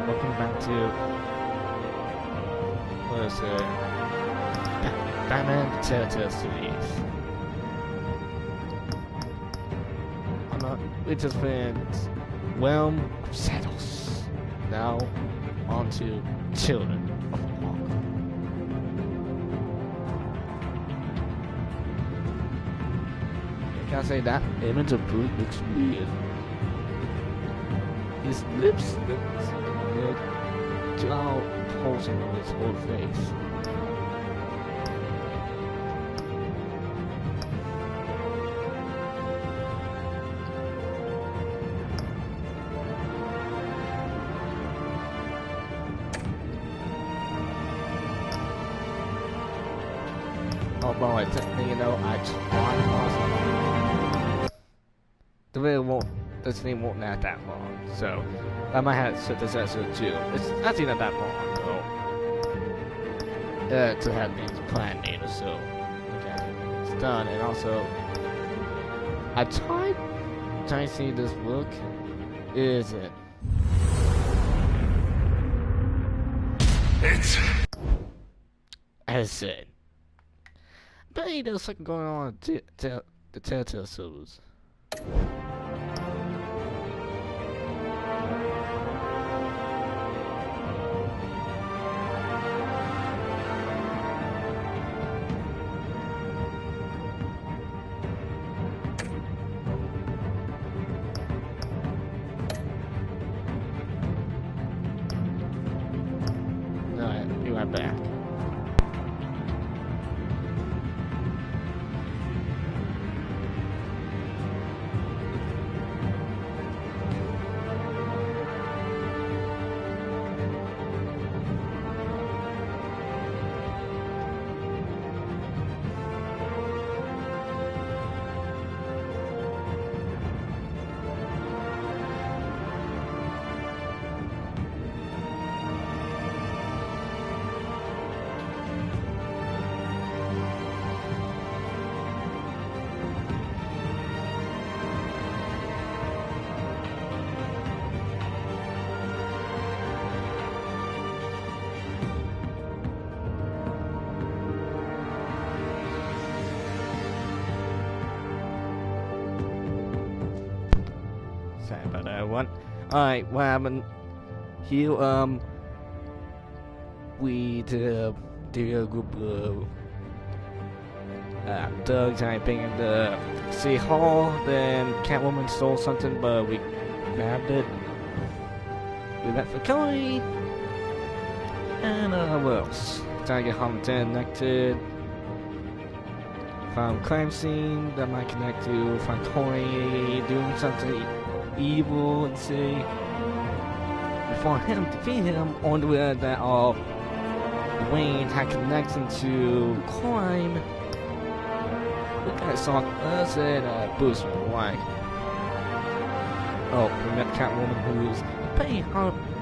welcome back to what is it? Batman the Telltale series. We just finished Realm of Shadows. Now on to Children of Arkham. I gotta say that image of Bruce looks weird. His lips look jaw pulsing on his whole face. Oh boy, you know, I tried awesome. The video won't, this thing won't last that long, so I might have to set this episode too. It's actually not that long though. To have things planned later, so okay, it's done. And also, I tried trying to see this look. Is it? As it. But hey, there's something going on in the Telltale series. Alright, be right back. Sorry about that one. Alright, what happened here, we did a group of thugs and everything in the city hall. Then Catwoman stole something, but we grabbed it. We left for Cody. And what else? Trying to get Harlem connected. Found a crime scene that might connect to find Cody doing something evil and see before him defeat him on the way that Wayne had connection to crime. What kind of song was it? Bruce Wayne. Oh, we met Catwoman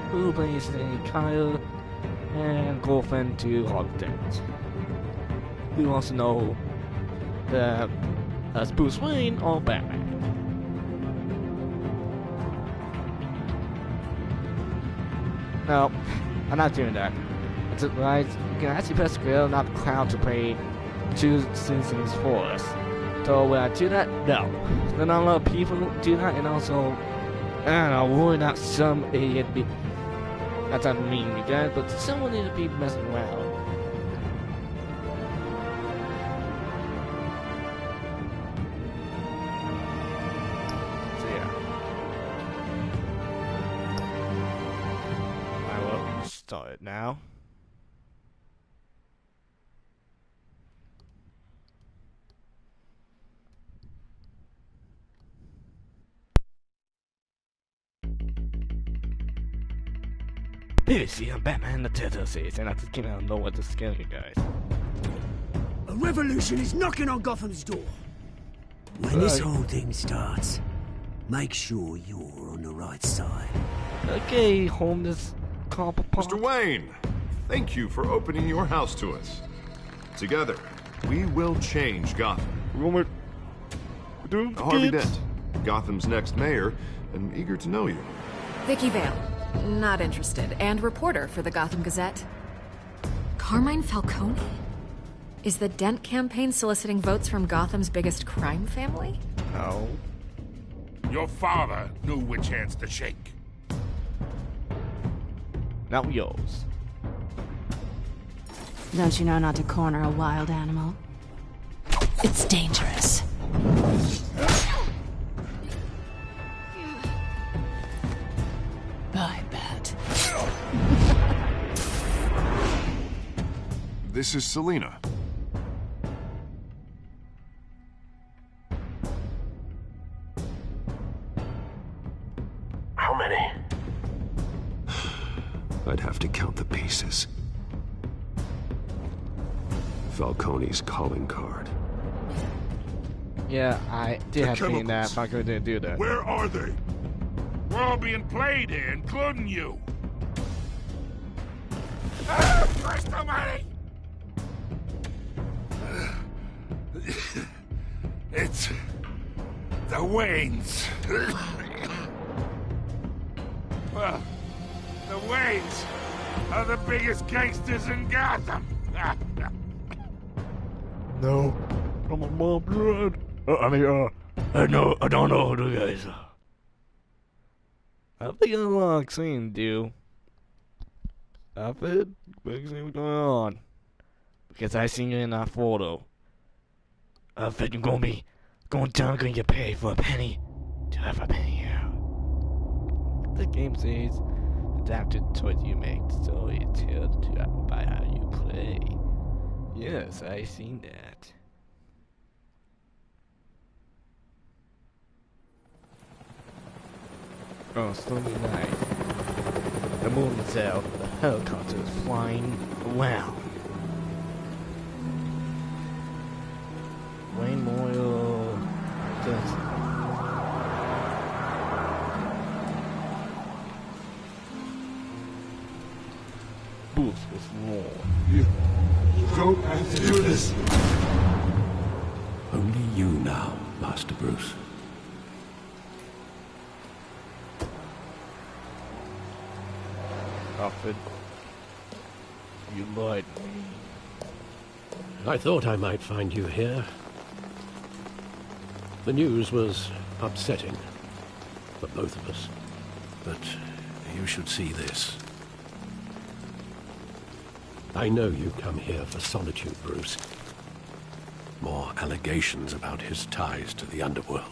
who plays a Kyle and girlfriend to Harlem Dent. We also know that as Bruce Wayne or Batman. No, I'm not doing that. It's right. You can actually press skill, not the crowd, to play 2 seasons for us. So when I do that, no. Then a lot of people do that, and also, I don't know, worry that some idiot be. That's not mean, you guys, but someone need to be messing around. So yeah. I will start it now. Previously on Batman the Telltale series, and I just came out of nowhere to scare you guys. A revolution is knocking on Gotham's door. When this whole thing starts, make sure you're on the right side. Okay, homeless copper pot. Mr. Wayne, thank you for opening your house to us. Together, we will change Gotham. Harvey Dent, Gotham's next mayor, and eager to know you. Vicky Vale. Not interested. And reporter for the Gotham Gazette. Carmine Falcone? Is the Dent campaign soliciting votes from Gotham's biggest crime family? No. Your father knew which hands to shake. Not yours. Don't you know not to corner a wild animal? It's dangerous. I bet. This is Selina. How many? I'd have to count the pieces. Falcone's calling card. Yeah, I did The have to think that. chemicals. Falcone didn't do that. Where are they? We're all being played here, including you. Ah, Christ almighty! It's the Waynes. Well, the Waynes are the biggest gangsters in Gotham. No. I'm a mom blood. I don't know who the guys are. I think I'm like seeing you. I think what's going on? Because I seen you in that photo. I think you're going down, gonna get paid for a penny to have a penny here. The game says adapted to what you make, so it tells you by how you play. Yes, I seen that. On stormy night, the moon is out, the helicopter is flying around. Wayne Moyle does. Booth with more. You don't have to do this. Only you now, Master Bruce. Alfred, you lied to me. I thought I might find you here. The news was upsetting for both of us. But you should see this. I know you come here for solitude, Bruce. More allegations about his ties to the underworld.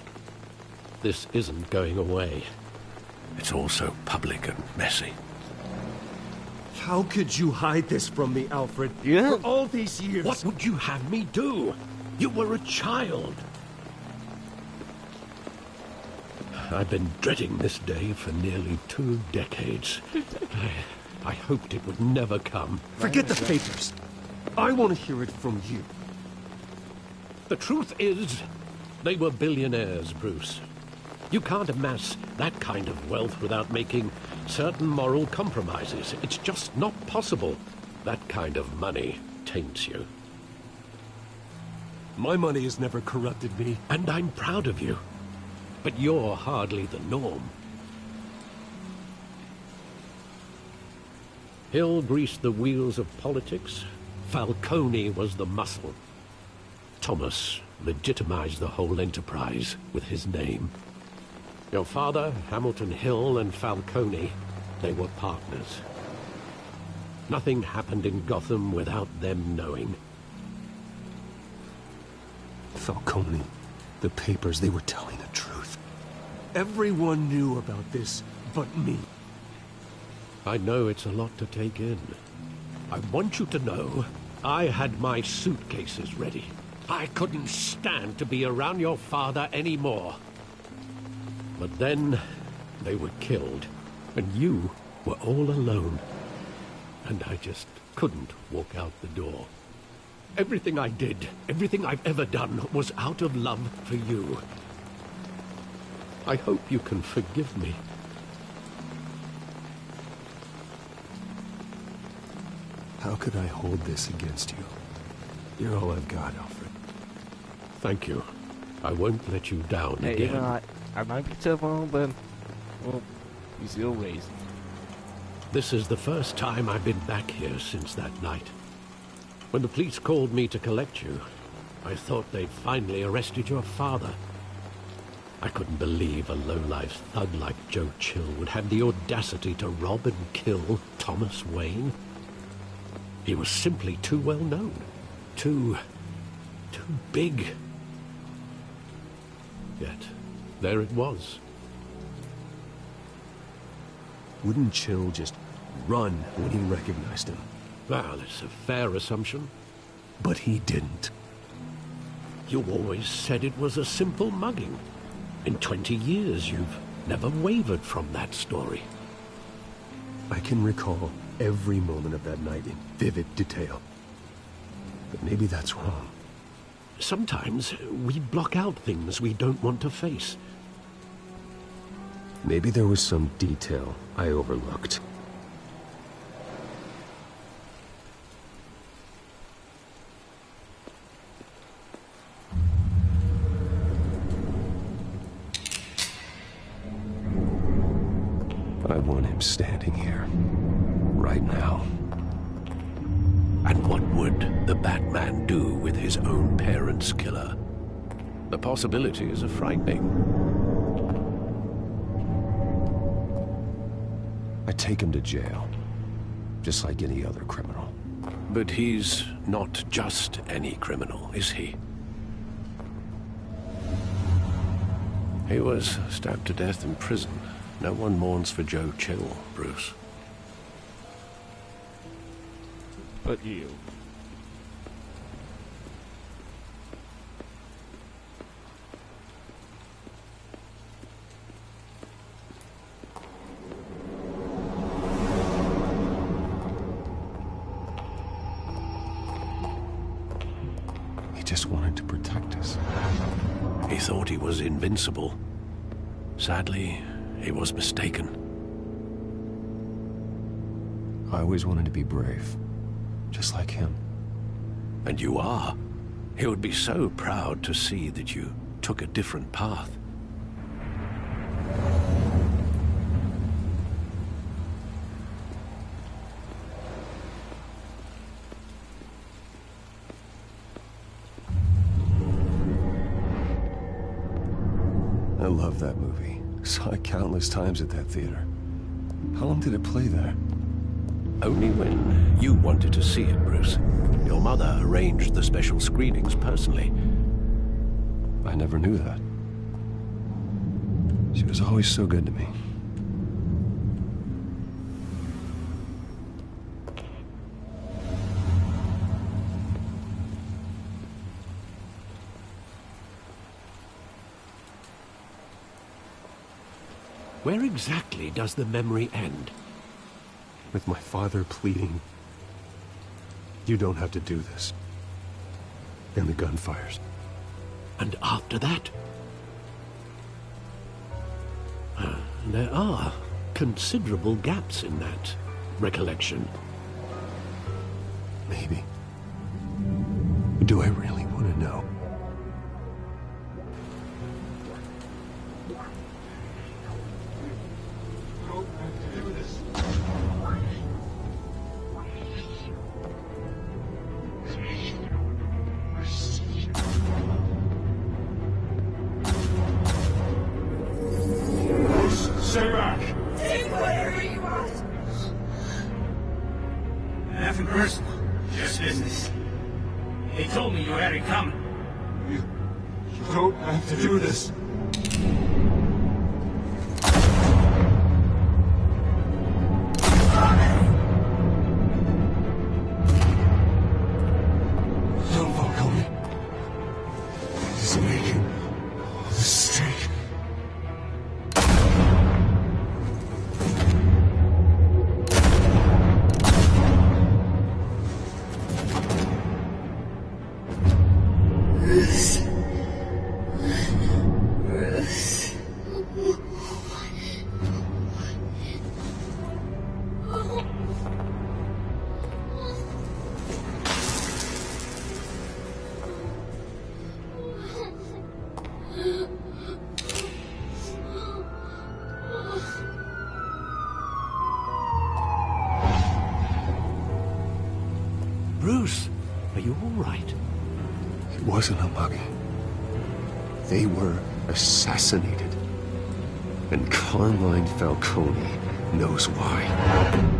This isn't going away. It's all so public and messy. How could you hide this from me, Alfred? Yeah? For all these years. What would you have me do? You were a child. I've been dreading this day for nearly 2 decades. I hoped it would never come. Forget the papers. I want to hear it from you. The truth is, they were billionaires, Bruce. You can't amass that kind of wealth without making certain moral compromises. It's just not possible. That kind of money taints you. My money has never corrupted me. And I'm proud of you. But you're hardly the norm. Hill greased the wheels of politics. Falcone was the muscle. Thomas legitimized the whole enterprise with his name. Your father, Hamilton Hill, and Falcone, they were partners. Nothing happened in Gotham without them knowing. Falcone, the papers, they were telling the truth. Everyone knew about this but me. I know it's a lot to take in. I want you to know I had my suitcases ready. I couldn't stand to be around your father anymore. But then they were killed, and you were all alone. And I just couldn't walk out the door. Everything I did, everything I've ever done, was out of love for you. I hope you can forgive me. How could I hold this against you? You're all I've got, Alfred. Thank you. I won't let you down Hey, again. even I might be tough on, but well, you still raised. This is the first time I've been back here since that night. When the police called me to collect you, I thought they'd finally arrested your father. I couldn't believe a low-life thug like Joe Chill would have the audacity to rob and kill Thomas Wayne. He was simply too well known. Too big. Yet, there it was. Wouldn't Chill just run when he recognized him? Well, it's a fair assumption. But he didn't. You always said it was a simple mugging. In 20 years, you've never wavered from that story. I can recall every moment of that night in vivid detail. But maybe that's wrong. Sometimes we block out things we don't want to face. Maybe there was some detail I overlooked. I want him standing here, right now. And what would the Batman do with his own parents' killer? The possibilities are frightening. I take him to jail, just like any other criminal. But he's not just any criminal, is he? He was stabbed to death in prison. No one mourns for Joe Chill, Bruce. But you. He just wanted to protect us. He thought he was invincible. Sadly, he was mistaken. I always wanted to be brave, just like him. And you are. He would be so proud to see that you took a different path. I love that movie. Saw it countless times at that theater. How long did it play there? Only when you wanted to see it, Bruce. Your mother arranged the special screenings personally. I never knew that. She was always so good to me. Where exactly does the memory end? With my father pleading, "You don't have to do this." And the gunfires. And after that? There are considerable gaps in that recollection. Maybe. Do I really want to know? Stay back! Take whatever you want. Nothing personal, just business. They told me you had it coming. You don't have to do this. Don't follow me. This is making a mistake. right? It wasn't a mugging. They were assassinated. And Carmine Falcone knows why.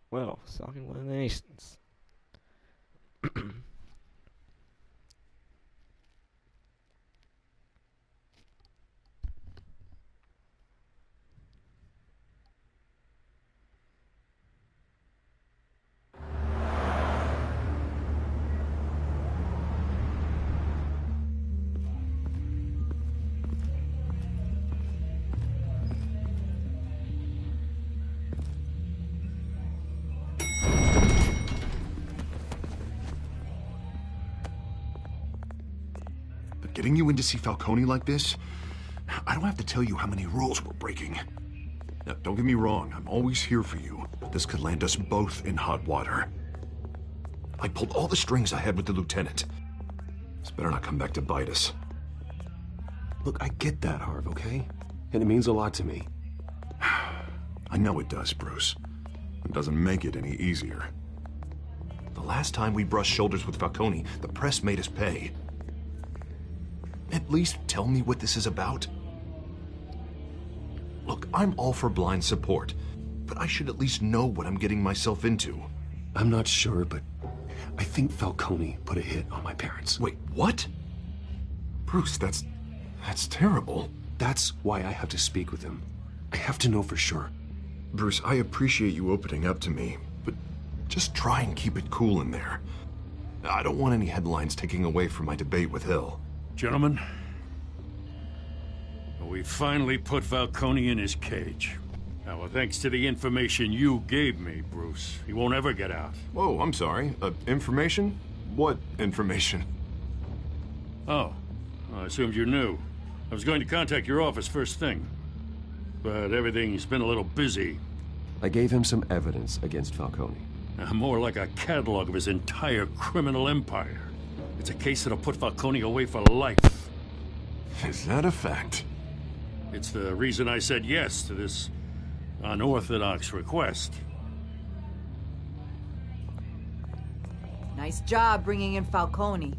Well, talking with the nations. Getting you in to see Falcone like this? I don't have to tell you how many rules we're breaking. Now, don't get me wrong, I'm always here for you, but this could land us both in hot water. I pulled all the strings I had with the lieutenant. This better not come back to bite us. Look, I get that, Harv, okay? And it means a lot to me. I know it does, Bruce. It doesn't make it any easier. The last time we brushed shoulders with Falcone, the press made us pay. At least tell me what this is about. Look, I'm all for blind support, but I should at least know what I'm getting myself into. I'm not sure, but I think Falcone put a hit on my parents. Wait, what? Bruce, that's terrible. That's why I have to speak with him. I have to know for sure. Bruce, I appreciate you opening up to me, but just try and keep it cool in there. I don't want any headlines taking away from my debate with Hill. Gentlemen, we finally put Falcone in his cage. Now, thanks to the information you gave me, Bruce, he won't ever get out. Whoa, I'm sorry. Information? What information? Oh, I assumed you knew. I was going to contact your office first thing, but everything's been a little busy. I gave him some evidence against Falcone. More like a catalog of his entire criminal empire. It's a case that'll put Falcone away for life. Is that a fact? It's the reason I said yes to this unorthodox request. Nice job bringing in Falcone.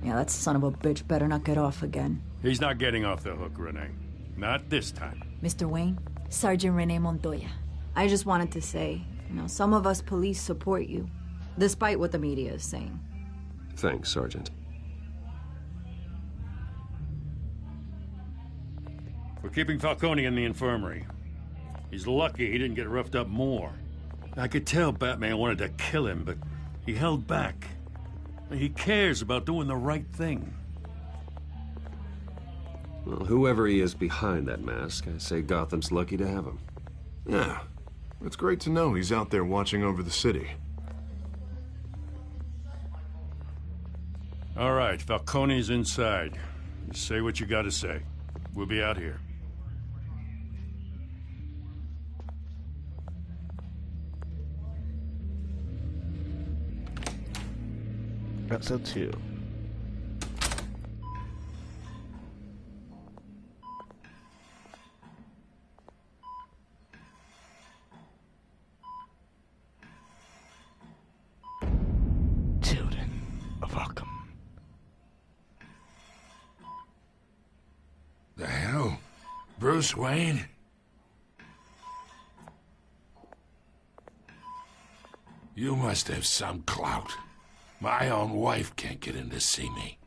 Yeah, that son of a bitch better not get off again. He's not getting off the hook, Renee. Not this time. Mr. Wayne, Sergeant Renee Montoya. I just wanted to say, some of us police support you, despite what the media is saying. Thanks, Sergeant. We're keeping Falcone in the infirmary. He's lucky he didn't get roughed up more. I could tell Batman wanted to kill him, but he held back. He cares about doing the right thing. Well, whoever he is behind that mask, I say Gotham's lucky to have him. Yeah, it's great to know he's out there watching over the city. All right, Falcone's inside. You say what you gotta say. We'll be out here. Episode 2. Children of Arkham. The hell? Bruce Wayne? You must have some clout. My own wife can't get in to see me.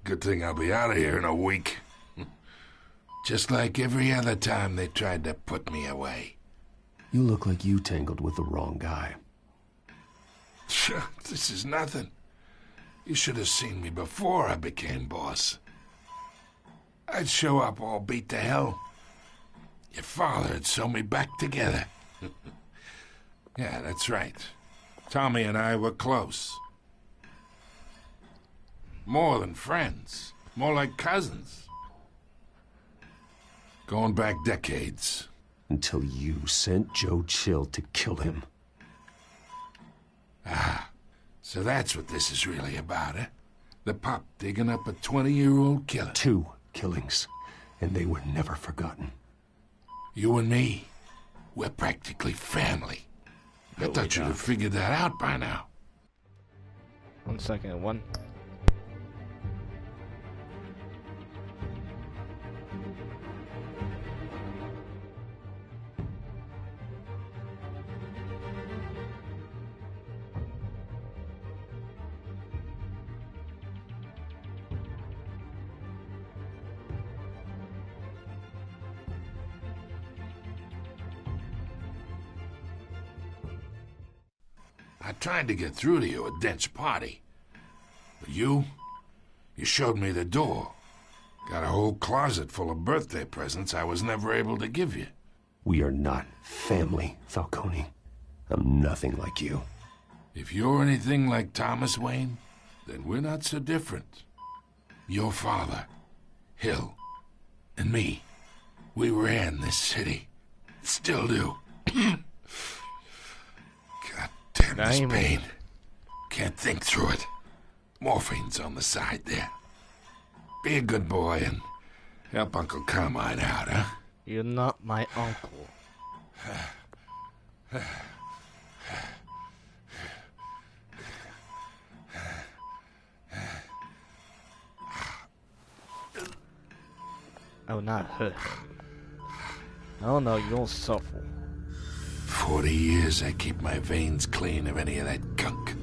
Good thing I'll be out of here in a week. Just like every other time they tried to put me away. You look like you tangled with the wrong guy. This is nothing. You should have seen me before I became boss. I'd show up all beat to hell. Your father'd sew me back together. Yeah, that's right. Tommy and I were close. More than friends. More like cousins. Going back decades. Until you sent Joe Chill to kill him. Ah, so that's what this is really about, eh? The pup digging up a 20-year-old killer. 2 killings, and they were never forgotten. You and me, we're practically family. I thought you'd have figured that out by now. 1 second, one. I tried to get through to you at Dent's party. But you showed me the door. Got a whole closet full of birthday presents I was never able to give you. We are not family, Falcone. I'm nothing like you. If you're anything like Thomas Wayne, then we're not so different. Your father, Hill, and me, we ran this city. Still do. God damn this pain. Can't think through it. Morphine's on the side there. Be a good boy and help Uncle Carmine out, huh? You're not my uncle. I will not hurt. Oh no, you don't suffer. 40 years I keep my veins clean of any of that gunk.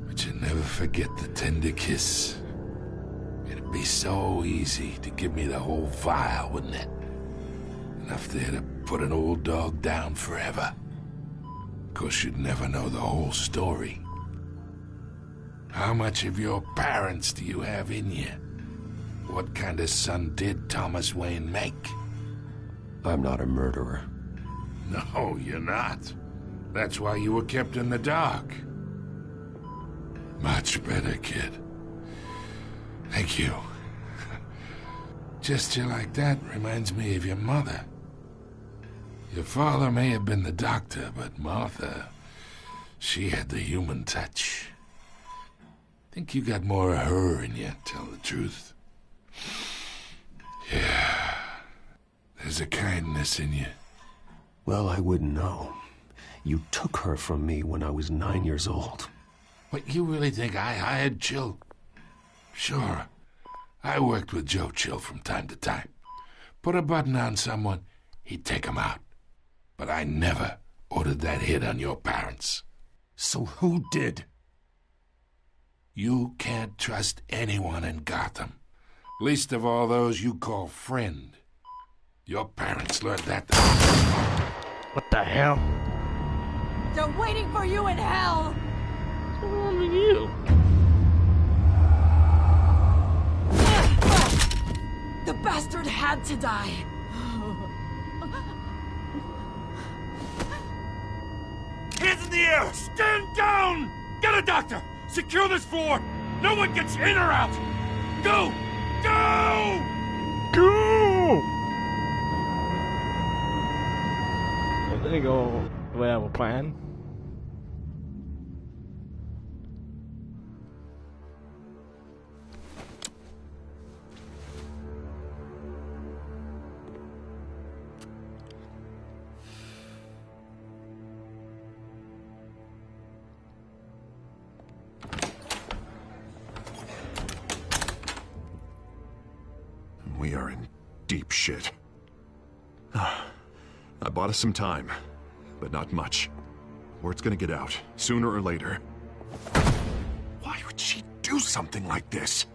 But you never forget the tender kiss. It'd be so easy to give me the whole vial, wouldn't it? Enough there to put an old dog down forever. Of course, you'd never know the whole story. How much of your parents do you have in you? What kind of son did Thomas Wayne make? I'm not a murderer. No, you're not. That's why you were kept in the dark. Much better, kid. Thank you. Gesture like that reminds me of your mother. Your father may have been the doctor, but Martha, she had the human touch. Think you got more of her in you, tell the truth. Yeah. There's a kindness in you. Well, I wouldn't know. You took her from me when I was 9 years old. What, you really think I hired Chill? Sure. I worked with Joe Chill from time to time. Put a button on someone, he'd take him out. But I never ordered that hit on your parents. So who did? You can't trust anyone in Gotham. Least of all those you call friend. Your parents learned that. What the hell? They're waiting for you in hell! What's wrong with you? The bastard had to die. Hands in the air! Stand down! Get a doctor! Secure this floor! No one gets in or out! Go! Go! Go! Well, there you go. We have a plan. We are in deep shit. I bought us some time, but not much. Word's gonna get out, sooner or later. Why would she do something like this?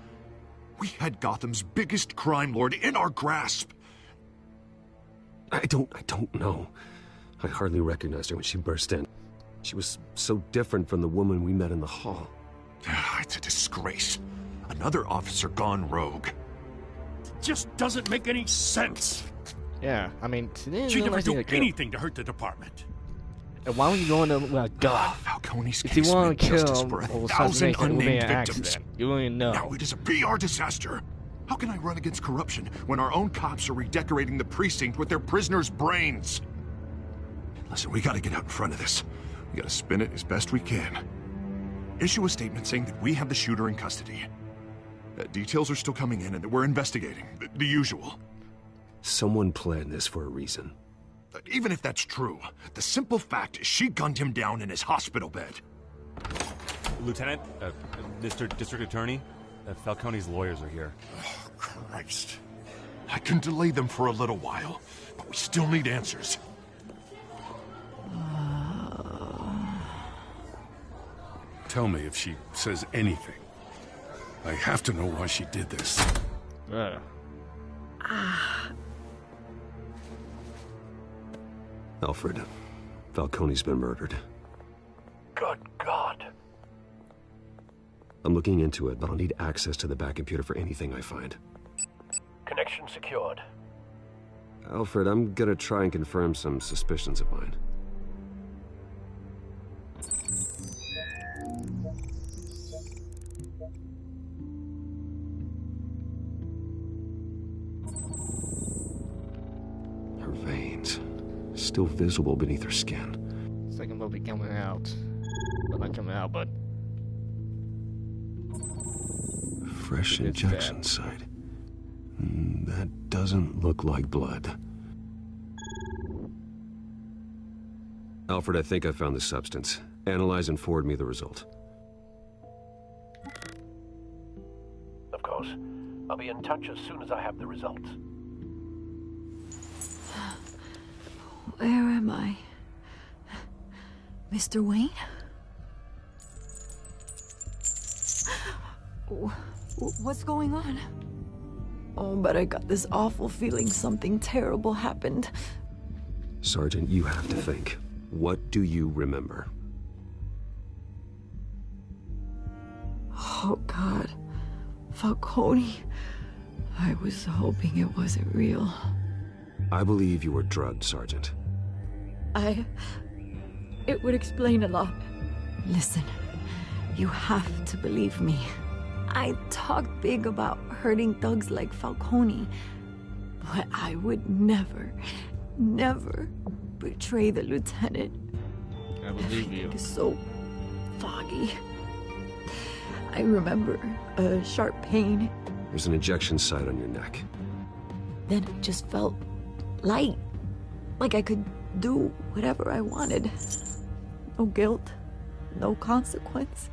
We had Gotham's biggest crime lord in our grasp. I don't know. I hardly recognized her when she burst in. She was so different from the woman we met in the hall. It's a disgrace. Another officer gone rogue. Just doesn't make any sense. Yeah, I mean, She never do anything to hurt the department. And why would you go in there with a gun? Falcone's If you case want meant to justice kill for him or 1,000 assassinate him, it would be unnamed an victims. accident. You don't even know. Now it is a PR disaster. How can I run against corruption when our own cops are redecorating the precinct with their prisoners' brains? Listen, we gotta get out in front of this. We gotta spin it as best we can. Issue a statement saying that we have the shooter in custody. Details are still coming in and that we're investigating. The usual. Someone planned this for a reason. Even if that's true, the simple fact is she gunned him down in his hospital bed. Lieutenant, Mr. District Attorney, Falcone's lawyers are here. Oh, Christ. I can delay them for a little while, but we still need answers. Tell me if she says anything. I have to know why she did this. Alfred, Falcone's been murdered. Good God. I'm looking into it, but I'll need access to the back computer for anything I find. Connection secured. Alfred, I'm gonna try and confirm some suspicions of mine. Her veins, still visible beneath her skin. Second will be coming out. Well, not coming out, but... Fresh injection site. That doesn't look like blood. Alfred, I think I found the substance. Analyze and forward me the result. Of course. I'll be in touch as soon as I have the results. Where am I? Mr. Wayne? What's going on? Oh, but I got this awful feeling something terrible happened. Sergeant, you have to think. What do you remember? Oh, God. Falcone. I was hoping it wasn't real. I believe you were drugged, Sergeant. It would explain a lot. Listen, you have to believe me. I talked big about hurting thugs like Falcone, but I would never betray the lieutenant. I believe you. It's so foggy. I remember a sharp pain. There's an injection site on your neck. Then it just felt light. Like I could do whatever I wanted. No guilt, no consequence.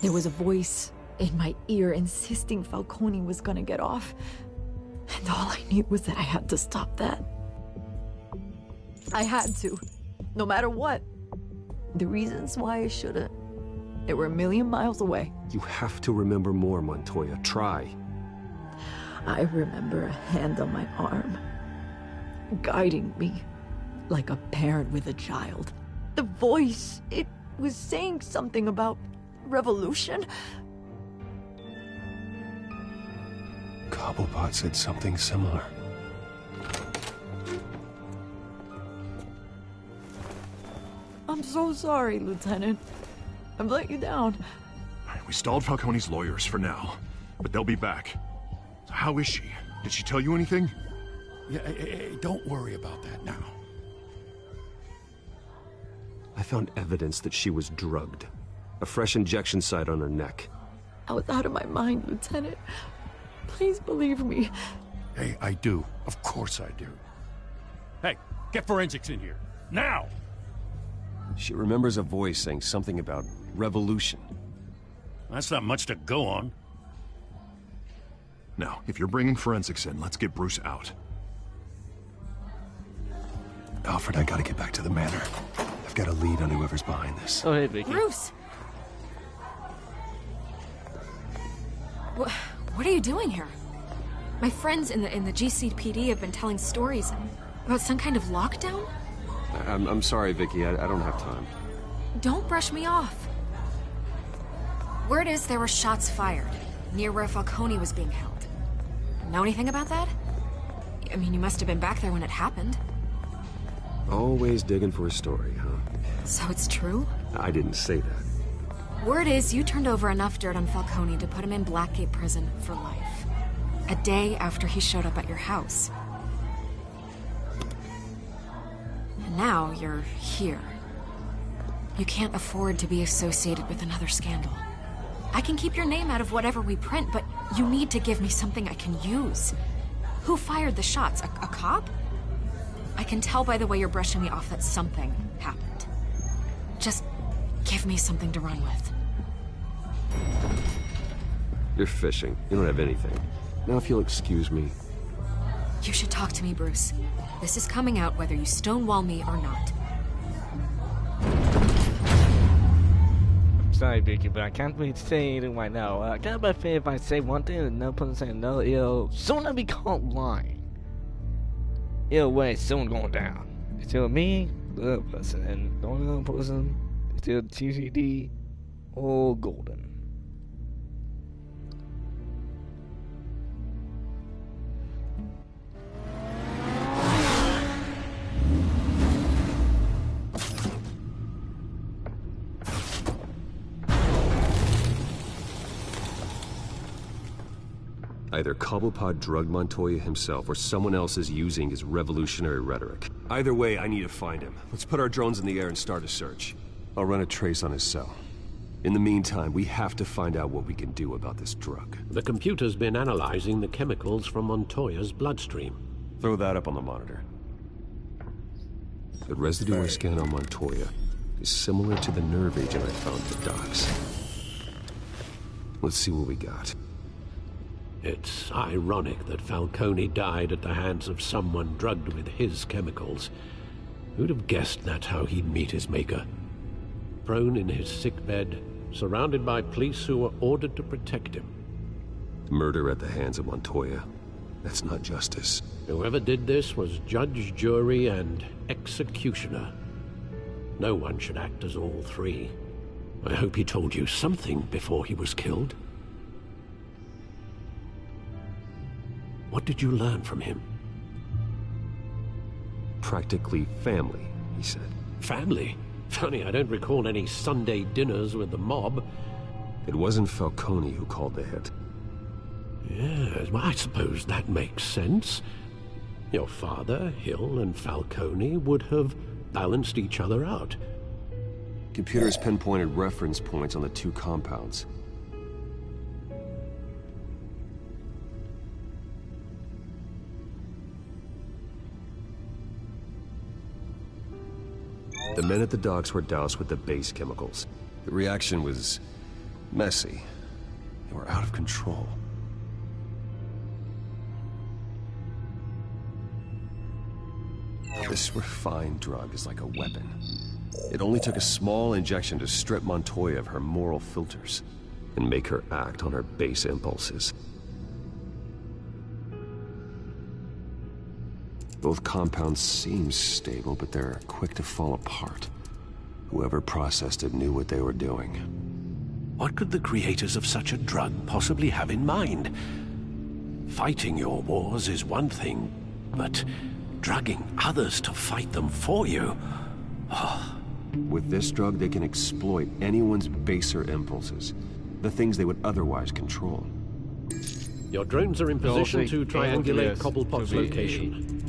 There was a voice in my ear insisting Falcone was gonna get off. And all I knew was that I had to stop that. I had to, no matter what. The reasons why I shouldn't, they were a million miles away. You have to remember more, Montoya. Try. I remember a hand on my arm, guiding me like a parent with a child. The voice, it was saying something about revolution. Cobblepot said something similar. I'm so sorry, Lieutenant. I've let you down. We stalled Falcone's lawyers for now, but they'll be back. So how is she? Did she tell you anything? Yeah, don't worry about that now. I found evidence that she was drugged. A fresh injection site on her neck. I was out of my mind, Lieutenant. Please believe me. Hey, I do. Of course I do. Hey, get forensics in here. Now! She remembers a voice saying something about revolution. That's not much to go on. Now, if you're bringing forensics in, let's get Bruce out. Alfred, I gotta get back to the manor. I've got a lead on whoever's behind this. Oh, hey, Vicky. Bruce! What are you doing here? My friends in the GCPD have been telling stories about some kind of lockdown? I'm sorry, Vicky. I don't have time. Don't brush me off. Word is there were shots fired near where Falcone was being held. Know anything about that? I mean, you must have been back there when it happened. Always digging for a story, huh? So it's true? I didn't say that. Word is you turned over enough dirt on Falcone to put him in Blackgate Prison for life. A day after he showed up at your house. And now you're here. You can't afford to be associated with another scandal. I can keep your name out of whatever we print, but you need to give me something I can use. Who fired the shots? A cop? I can tell by the way you're brushing me off that something happened. Just give me something to run with. You're fishing. You don't have anything. Now if you'll excuse me. You should talk to me, Bruce. This is coming out whether you stonewall me or not. Sorry, Vicky, but I can't really say anything right now. I can't be fair if I say one thing and another person say another. It'll soon be caught lying. Either way, it's soon going down. It's still me, the other person, and the only other person is still TCD or Golden. Either Cobblepot drugged Montoya himself, or someone else is using his revolutionary rhetoric. Either way, I need to find him. Let's put our drones in the air and start a search. I'll run a trace on his cell. In the meantime, we have to find out what we can do about this drug. The computer's been analyzing the chemicals from Montoya's bloodstream. Throw that up on the monitor. The residue I scan on Montoya is similar to the nerve agent I found at the docks. Let's see what we got. It's ironic that Falcone died at the hands of someone drugged with his chemicals. Who'd have guessed that's how he'd meet his maker? Prone in his sickbed, surrounded by police who were ordered to protect him. Murder at the hands of Montoya. That's not justice. Whoever did this was judge, jury, and executioner. No one should act as all three. I hope he told you something before he was killed. What did you learn from him? Practically family, he said. Family? Funny, I don't recall any Sunday dinners with the mob. It wasn't Falcone who called the hit. Yes, well, I suppose that makes sense. Your father, Hill, and Falcone would have balanced each other out. Computers pinpointed reference points on the two compounds. The men at the docks were doused with the base chemicals. The reaction was messy. They were out of control. This refined drug is like a weapon. It only took a small injection to strip Montoya of her moral filters and make her act on her base impulses. Both compounds seem stable, but they're quick to fall apart. Whoever processed it knew what they were doing. What could the creators of such a drug possibly have in mind? Fighting your wars is one thing, but drugging others to fight them for you? Oh. With this drug, they can exploit anyone's baser impulses, the things they would otherwise control. Your drones are in position to triangulate Cobblepot's location.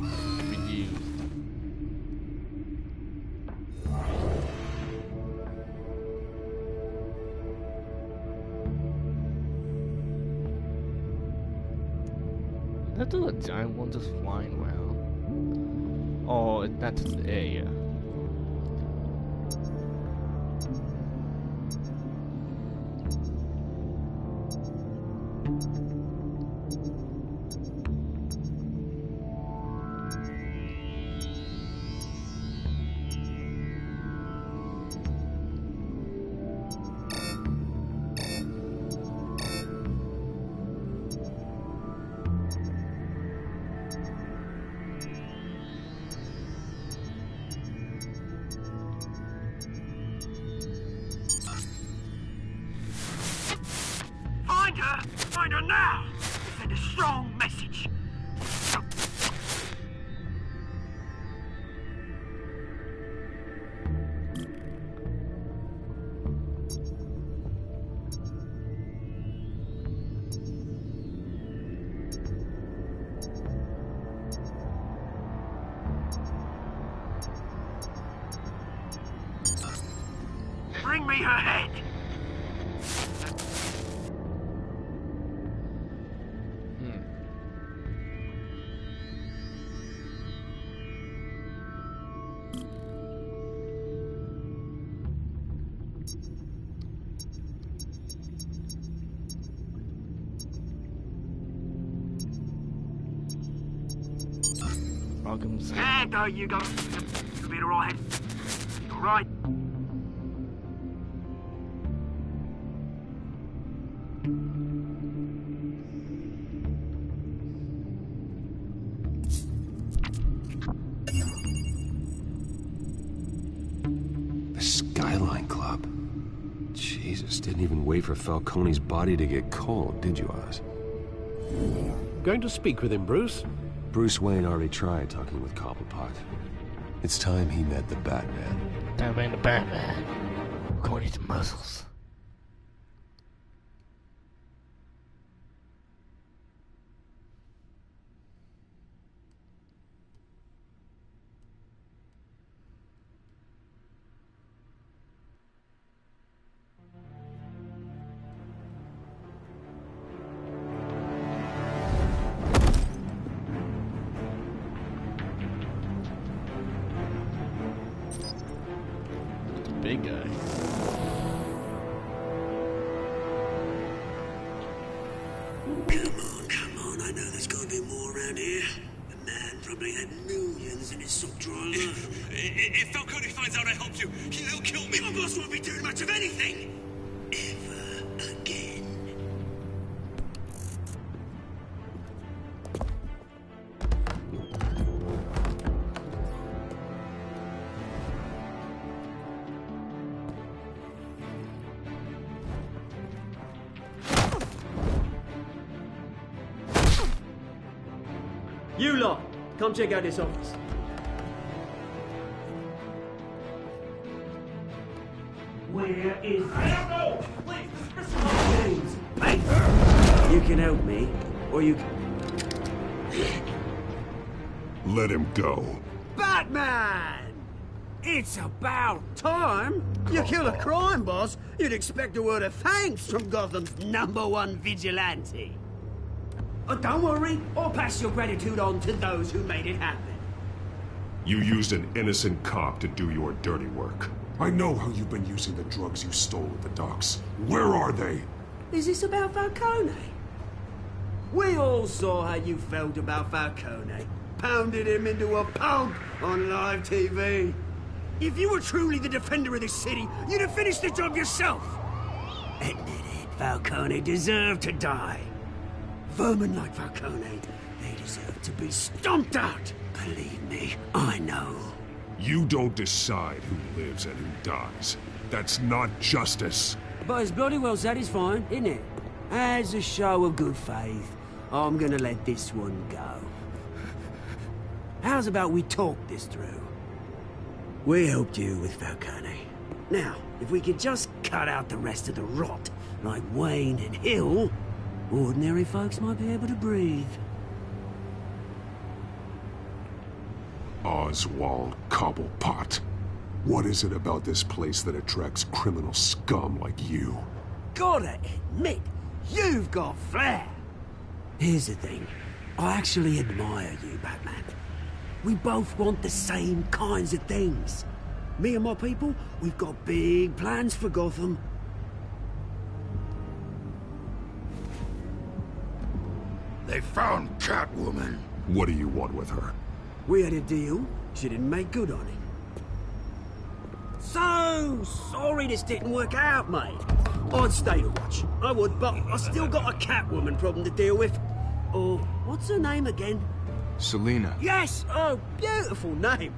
Is that a giant one just flying around? Oh, that's an area. Find her now! Send a strong message. Bring me her head! Arkham's. Yeah, there you go. You'll be alright. Alright. The Skyline Club. Jesus, didn't even wait for Falcone's body to get cold, did you, Oz? Going to speak with him, Bruce? Bruce Wayne already tried talking with Cobblepot. It's time he met the Batman. Batman the Batman. According to muscles. Big guy. Come on, I know there's gotta be more around here. The man probably had millions in his sock drawer. If Falcone finds out I helped you, he'll kill me. Your boss won't be doing much of anything! Ever again. You lot, come check out this office. Where is... I don't know! Please, Mr. James, hey, you can help me, or you can... Let him go. Batman! It's about time! You kill a crime boss, you'd expect a word of thanks from Gotham's #1 vigilante. Oh, don't worry, I'll pass your gratitude on to those who made it happen. You used an innocent cop to do your dirty work. I know how you've been using the drugs you stole at the docks. Where are they? Is this about Falcone? We all saw how you felt about Falcone. Pounded him into a pulp on live TV. If you were truly the defender of this city, you'd have finished the job yourself. Admit it, Falcone deserved to die. Vermin like Falcone, they deserve to be stomped out. Believe me, I know. You don't decide who lives and who dies. That's not justice. But it's bloody well satisfying, isn't it? As a show of good faith, I'm gonna let this one go. How's about we talk this through? We helped you with Falcone. Now, if we could just cut out the rest of the rot, like Wayne and Hill, ordinary folks might be able to breathe. Oswald Cobblepot. What is it about this place that attracts criminal scum like you? Gotta admit, you've got flair. Here's the thing. I actually admire you, Batman. We both want the same kinds of things. Me and my people, we've got big plans for Gotham. They found Catwoman. What do you want with her? We had a deal. She didn't make good on it. So sorry this didn't work out, mate. I'd stay to watch. I would, but I still got a Catwoman problem to deal with. Oh, what's her name again? Selina. Yes! Oh, beautiful name.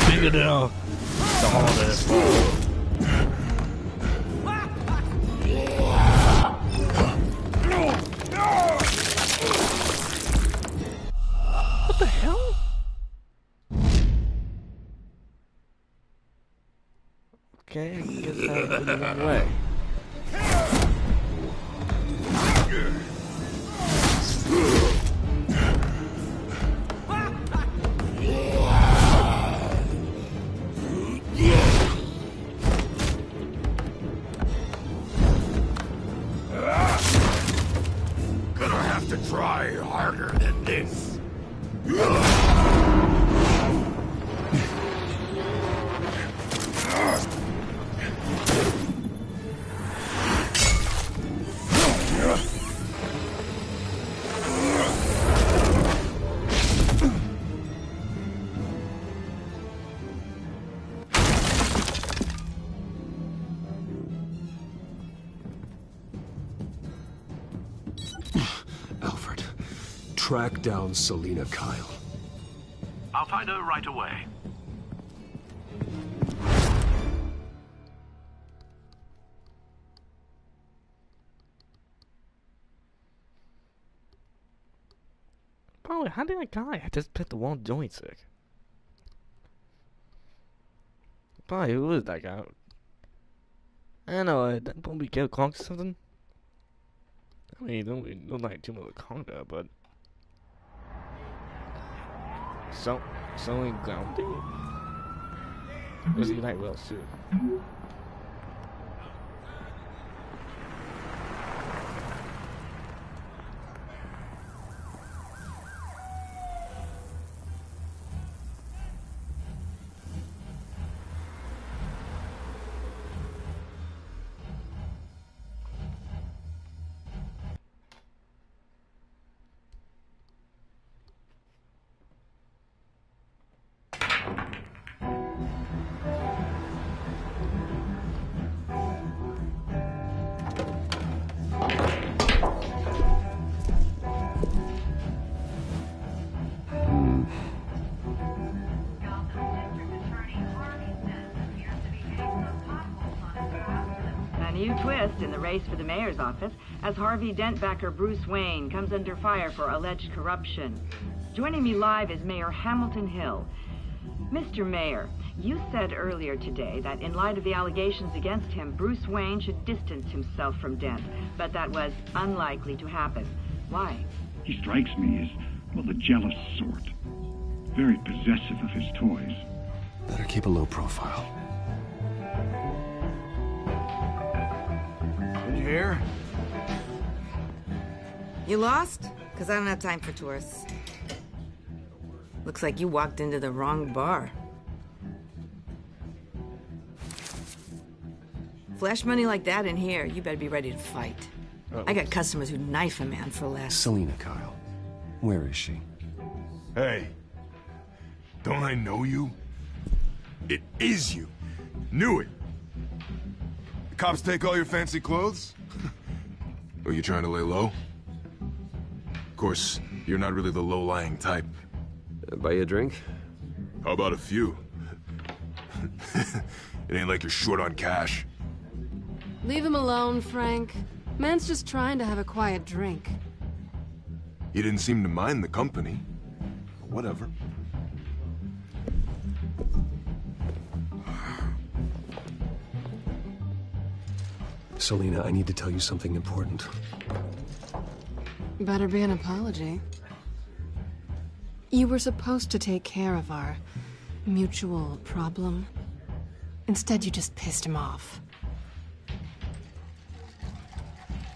Bigger than the hardest. What the hell? Okay, I guess that went the wrong way. have to try harder than this. Alfred, track down Selina Kyle. I'll find her right away. Bro, how did I die? I just picked the wrong joystick. Bro, who is that guy? I don't know, that probably get a conk or something? I mean, don't really look like too much of a conga, but... Something grounding? Was he like well suited? New twist in the race for the mayor's office as Harvey Dent backer Bruce Wayne comes under fire for alleged corruption. Joining me live is Mayor Hamilton Hill. Mr. Mayor, you said earlier today that in light of the allegations against him, Bruce Wayne should distance himself from Dent, but that was unlikely to happen. Why? He strikes me as, well, the jealous sort. Very possessive of his toys. Better keep a low profile. Here? You lost? Because I don't have time for tourists. Looks like you walked into the wrong bar. Flash money like that in here, you better be ready to fight. I got customers who'd knife a man for less. Selina Kyle. Where is she? Hey. Don't I know you? It is you. Knew it. The cops take all your fancy clothes? Are you trying to lay low? Of course, you're not really the low-lying type. Buy you a drink? How about a few? It ain't like you're short on cash. Leave him alone, Frank. Man's just trying to have a quiet drink. He didn't seem to mind the company. Whatever. Selina, I need to tell you something important. Better be an apology. You were supposed to take care of our mutual problem. Instead, you just pissed him off.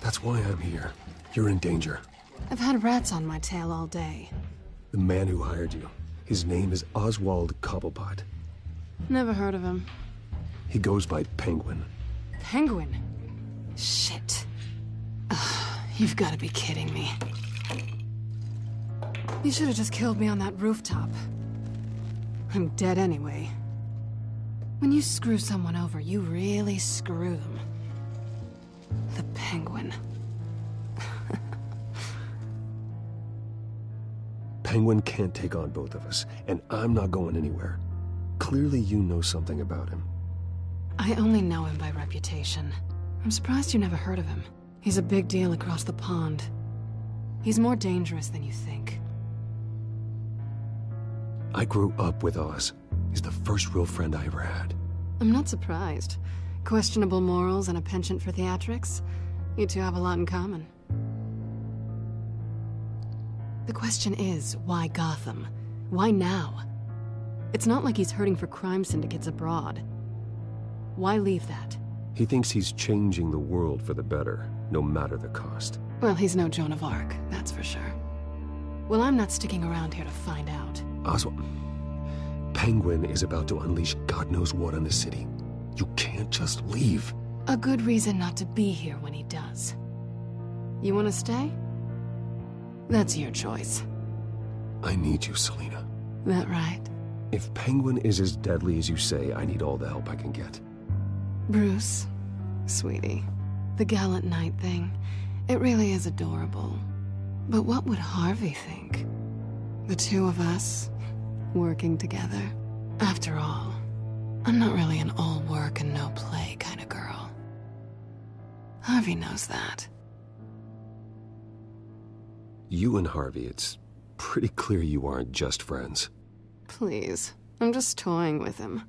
That's why I'm here. You're in danger. I've had rats on my tail all day. The man who hired you, his name is Oswald Cobblepot. Never heard of him. He goes by Penguin. Penguin? Shit. Ugh, you've got to be kidding me. You should have just killed me on that rooftop. I'm dead anyway. When you screw someone over, you really screw them. The Penguin. Penguin can't take on both of us, and I'm not going anywhere. Clearly you know something about him. I only know him by reputation. I'm surprised you never heard of him. He's a big deal across the pond. He's more dangerous than you think. I grew up with Oz. He's the first real friend I ever had. I'm not surprised. Questionable morals and a penchant for theatrics. You two have a lot in common. The question is, why Gotham? Why now? It's not like he's hurting for crime syndicates abroad. Why leave that? He thinks he's changing the world for the better. no matter the cost. Well, he's no Joan of Arc, that's for sure. Well, I'm not sticking around here to find out. Oswald, Penguin is about to unleash God knows what on the city. You can't just leave. A good reason not to be here when he does. You want to stay? That's your choice. I need you, Selina. That right? If Penguin is as deadly as you say, I need all the help I can get. Bruce, sweetie, the gallant knight thing, it really is adorable. But what would Harvey think? The two of us, working together. After all, I'm not really an all work and no play kind of girl. Harvey knows that. You and Harvey, it's pretty clear you aren't just friends. Please, I'm just toying with him.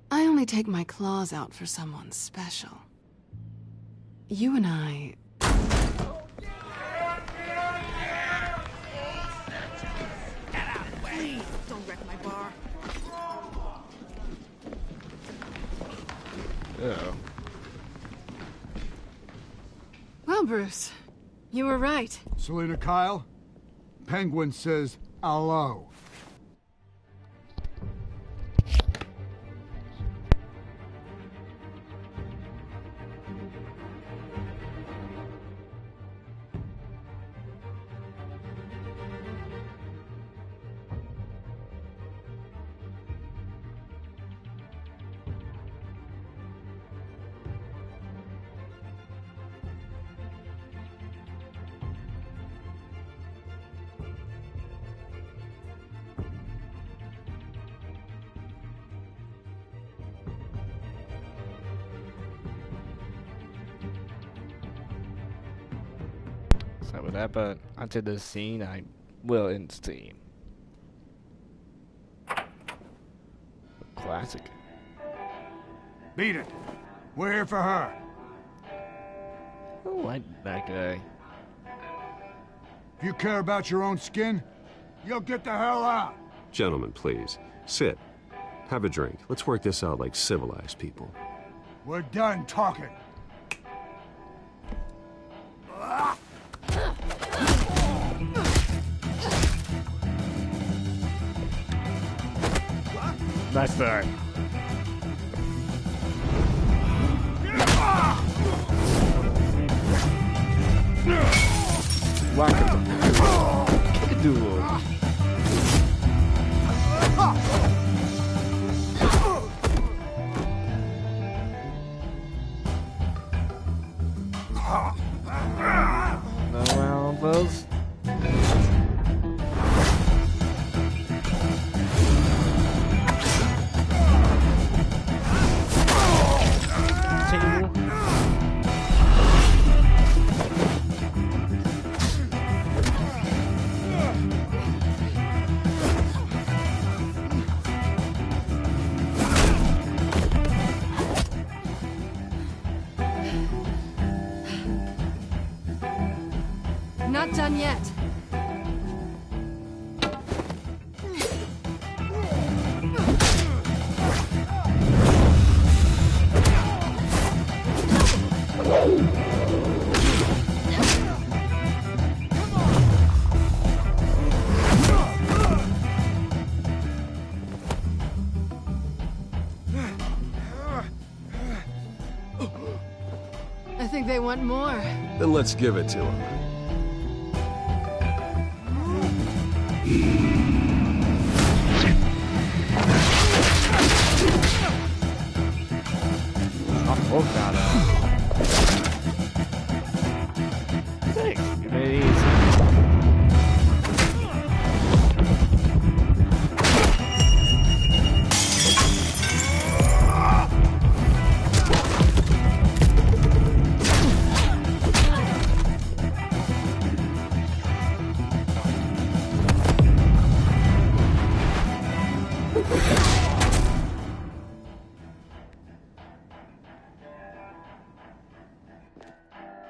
I only take my claws out for someone special. You and I... Please, don't wreck my bar. Uh-oh. Well, Bruce, you were right. Selina Kyle, Penguin says hello. So with that, but onto the scene, I will end Steam. Classic. Beat it. We're here for her. I like that guy. If you care about your own skin, you'll get the hell out. Gentlemen, please. Sit. Have a drink. Let's work this out like civilized people. We're done talking. Nice start. Kick-a-doodle. No elbows. Not done yet. I think they want more. Then let's give it to them. Thanks. You made it easy.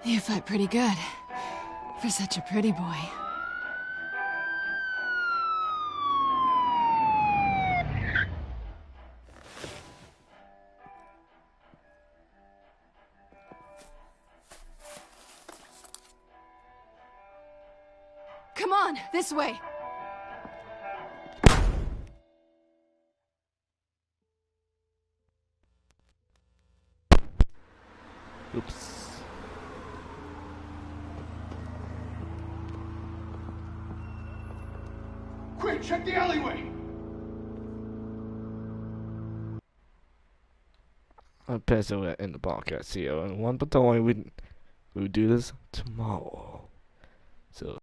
You fight pretty good. For such a pretty boy. Come on, this way. Oops. Quick, check the alleyway! I'm pissed we're in the podcast here, and one, but don't worry, we'll do this tomorrow.